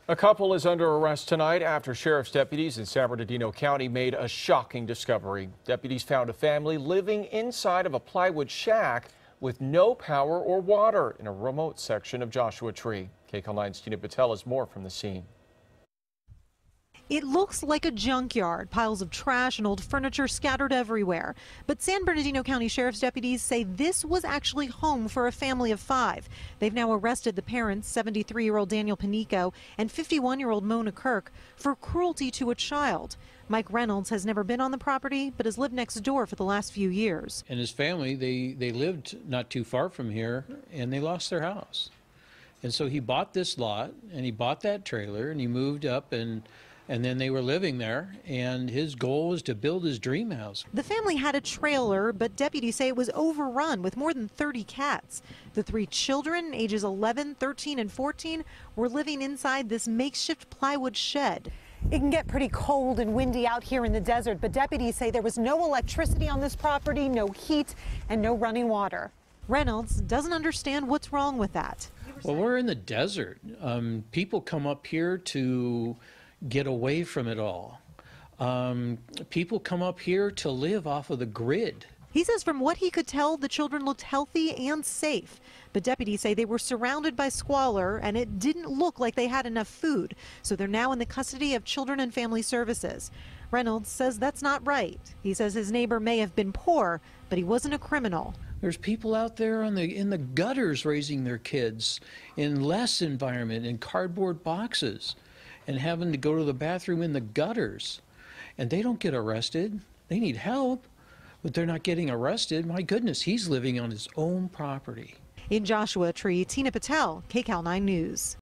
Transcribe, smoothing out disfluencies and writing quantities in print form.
A couple is under arrest tonight after sheriff's deputies in San Bernardino County made a shocking discovery. Deputies found a family living inside of a plywood shack with no power or water in a remote section of Joshua Tree. KCAL 9's Tina Patel has more from the scene. It looks like a junkyard, piles of trash and old furniture scattered everywhere. But San Bernardino County Sheriff's deputies say this was actually home for a family of 5. They've now arrested the parents, 73-year-old Daniel Panico and 51-year-old Mona Kirk, for cruelty to a child. Mike Reynolds has never been on the property, but has lived next door for the last few years. And his family, they lived not too far from here, and they lost their house. And so he bought this lot, and he bought that trailer, and he moved up, and then they were living there, and his goal was to build his dream house. The family had a trailer, but deputies say it was overrun with more than 30 cats. The 3 children, ages 11, 13, and 14, were living inside this makeshift plywood shed. It can get pretty cold and windy out here in the desert, but deputies say there was no electricity on this property, no heat, and no running water. Reynolds doesn't understand what's wrong with that. Well, we're in the desert. People come up here to get away from it all. People come up here to live off of the grid. He says from what he could tell, the children looked healthy and safe. But deputies say they were surrounded by squalor and it didn't look like they had enough food. So they're now in the custody of Children and Family Services. Reynolds says that's not right. He says his neighbor may have been poor, but he wasn't a criminal. There's people out there in the gutters raising their kids in less environment, in cardboard boxes, and having to go to the bathroom in the gutters. And they don't get arrested. They need help, but they're not getting arrested. My goodness, he's living on his own property. In Joshua Tree, Tina Patel, KCAL 9 News.